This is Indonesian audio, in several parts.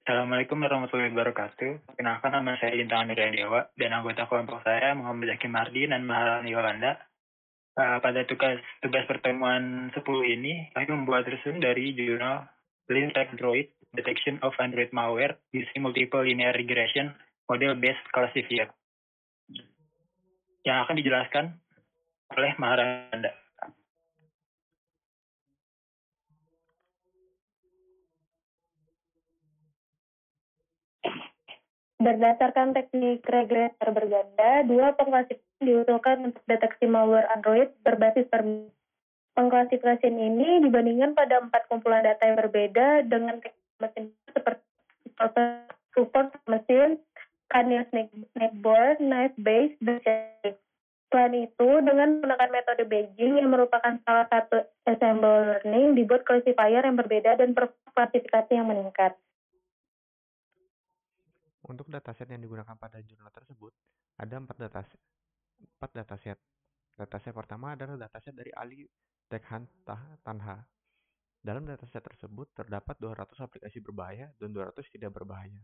Assalamualaikum warahmatullahi wabarakatuh. Perkenalkan nama saya Lintang Anugrah Dewa dan anggota kelompok saya Muhammad Zaki Mardi dan Maharani Yolanda. Pada tugas pertemuan 10 ini, kami membuat resume dari jurnal Lintech Droid Detection of Android Malware using Multiple Linear Regression Model-Based Classifier yang akan dijelaskan oleh Maharanda. Berdasarkan teknik regresi berganda, dua pengklasifikasian diusulkan untuk deteksi malware Android berbasis permisif. Pengklasifikasian ini dibandingkan pada 4 kumpulan data yang berbeda dengan teknik mesin seperti support mesin, Canyon Snakeboard, Knife Base, dan Shading. Selain itu, dengan menggunakan metode Bayesian yang merupakan salah satu ensemble learning, dibuat classifier yang berbeda dan klasifikasi yang meningkat. Untuk dataset yang digunakan pada jurnal tersebut, ada 4 dataset. Dataset pertama adalah dataset dari Ali Tekhan Tanha. Dalam dataset tersebut terdapat 200 aplikasi berbahaya dan 200 tidak berbahaya.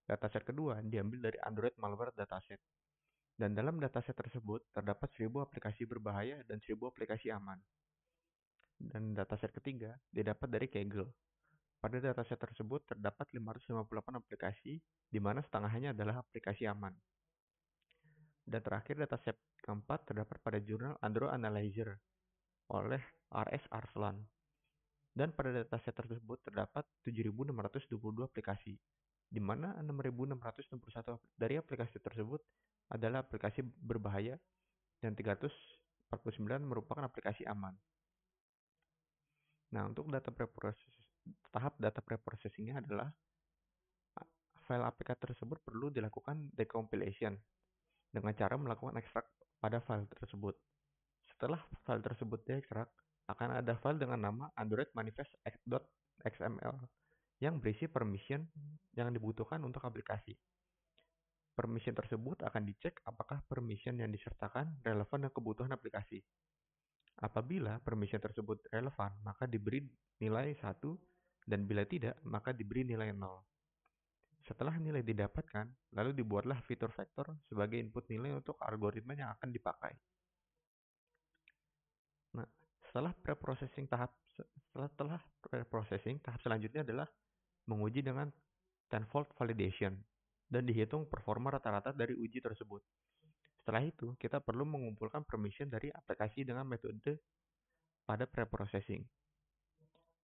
Dataset kedua diambil dari Android Malware Dataset. Dan dalam dataset tersebut terdapat 1000 aplikasi berbahaya dan 1000 aplikasi aman. Dan dataset ketiga didapat dari Kaggle. Pada dataset tersebut terdapat 558 aplikasi, di mana setengahnya adalah aplikasi aman. Dan terakhir dataset keempat terdapat pada jurnal Android Analyzer oleh RS Arslan. Dan pada dataset tersebut terdapat 7.622 aplikasi, di mana 6.661 dari aplikasi tersebut adalah aplikasi berbahaya dan 349 merupakan aplikasi aman. Nah, untuk tahap data preprocessingnya adalah file APK tersebut perlu dilakukan decompilation dengan cara melakukan ekstrak pada file tersebut. Setelah file tersebut diekstrak, akan ada file dengan nama Android Manifest.xml yang berisi permission yang dibutuhkan untuk aplikasi. Permission tersebut akan dicek apakah permission yang disertakan relevan dengan kebutuhan aplikasi. Apabila permission tersebut relevan, maka diberi nilai 1, dan bila tidak, maka diberi nilai 0. Setelah nilai didapatkan, lalu dibuatlah fitur vektor sebagai input nilai untuk algoritma yang akan dipakai. Nah, setelah preprocessing, tahap selanjutnya adalah menguji dengan tenfold validation dan dihitung performa rata-rata dari uji tersebut. Setelah itu, kita perlu mengumpulkan permission dari aplikasi dengan metode pada preprocessing.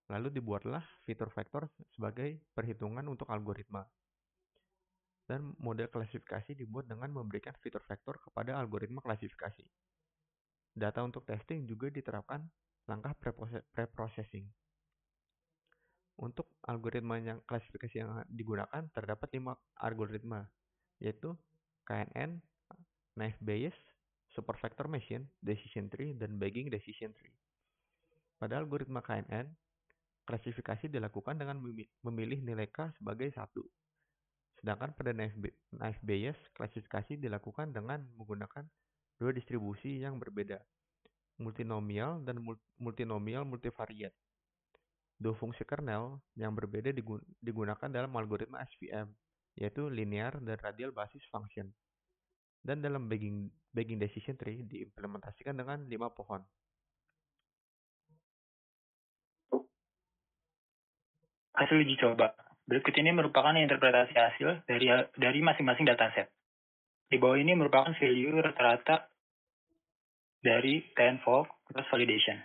Lalu dibuatlah fitur vektor sebagai perhitungan untuk algoritma. Dan model klasifikasi dibuat dengan memberikan fitur vektor kepada algoritma klasifikasi. Data untuk testing juga diterapkan langkah preprocessing. Untuk algoritma yang klasifikasi yang digunakan terdapat 5 algoritma, yaitu KNN, Knife Bayes, Super Vector Machine, Decision Tree, dan Bagging Decision Tree. Pada algoritma KNN, klasifikasi dilakukan dengan memilih nilai K sebagai 1. Sedangkan pada Knife Bayes, klasifikasi dilakukan dengan menggunakan dua distribusi yang berbeda, multinomial dan multinomial multivariate. Dua fungsi kernel yang berbeda digunakan dalam algoritma SVM, yaitu linear dan radial basis function. Dan dalam bagging decision tree diimplementasikan dengan 5 pohon. Hasil uji coba. Berikut ini merupakan interpretasi hasil dari masing-masing dataset. Di bawah ini merupakan value rata-rata dari tenfold cross validation.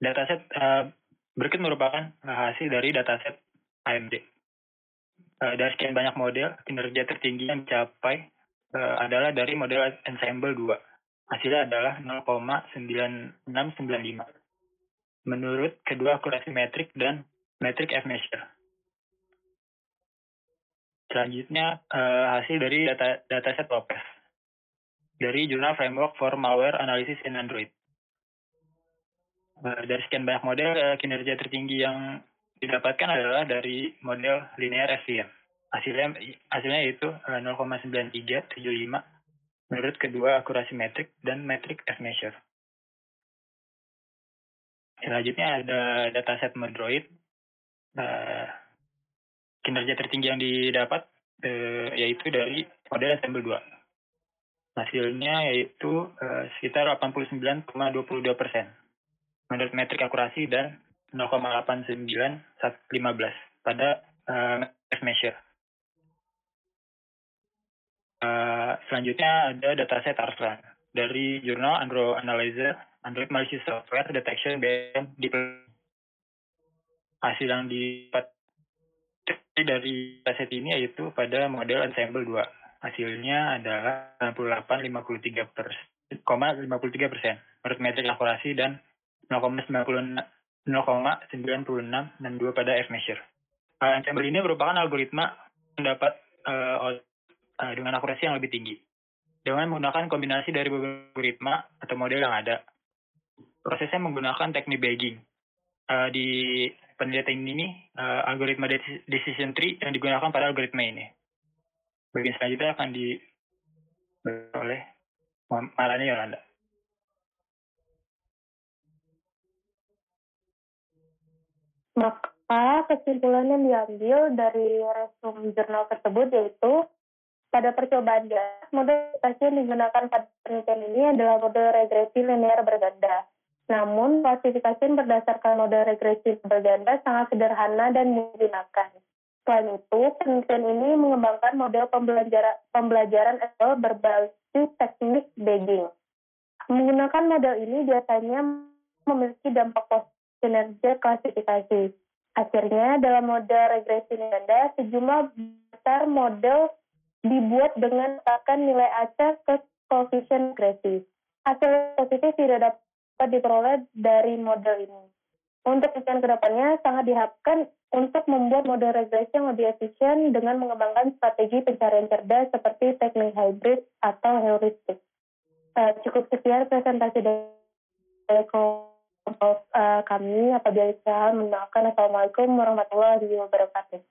Dataset berikut merupakan hasil dari dataset AMD. Dari sekian banyak model, kinerja tertinggi yang dicapai adalah dari model Ensemble 2. Hasilnya adalah 0,9695. Menurut kedua akurasi metrik dan metrik F-measure. Selanjutnya, hasil dari dataset Lopez. Dari jurnal Framework for Malware Analysis in Android. Dari sekian banyak model, kinerja tertinggi yang didapatkan adalah dari model linear SVM. Hasilnya yaitu 0,9375 menurut kedua akurasi metrik dan metrik F-measure. Selanjutnya ada dataset Modroid. Kinerja tertinggi yang didapat yaitu dari model Ensemble 2. Hasilnya yaitu sekitar 89,22% menurut metrik akurasi dan 0,89115 pada F-Measure. Selanjutnya ada dataset Arslan dari jurnal Android Analyzer, Android Malicious Software Detection and Deployment. Hasil yang didapat dari dataset ini yaitu pada model Ensemble 2. Hasilnya adalah 98,53% menurut metrik akurasi dan 0,9662 pada F-Measure. Ensemble ini merupakan algoritma yang dapat dengan akurasi yang lebih tinggi dengan menggunakan kombinasi dari beberapa algoritma atau model yang ada. Prosesnya menggunakan teknik bagging. Di penelitian ini algoritma decision tree yang digunakan pada algoritma ini. Bagian selanjutnya akan dibahas oleh Maharani Yolanda. Maka kesimpulan yang diambil dari resume jurnal tersebut yaitu pada percobaan model yang digunakan pada penelitian ini adalah model regresi linear berganda. Namun, klasifikasi berdasarkan model regresi berganda sangat sederhana dan mudah digunakan. Selain itu, penelitian ini mengembangkan model pembelajaran SQL berbasis teknik bagging. Menggunakan model ini biasanya memiliki dampak positif kinerja klasifikasi. Akhirnya, dalam model regresi ganda, sejumlah besar model dibuat dengan menekan nilai acak ke koefisien regresi. Hasil positif tidak dapat diperoleh dari model ini. Untuk penelitian kedepannya sangat diharapkan untuk membuat model regresi yang lebih efisien dengan mengembangkan strategi pencarian cerdas seperti teknik hybrid atau heuristik. Cukup sekian presentasi dari kami. Apabila saya mendoakan, Assalamualaikum warahmatullahi wabarakatuh.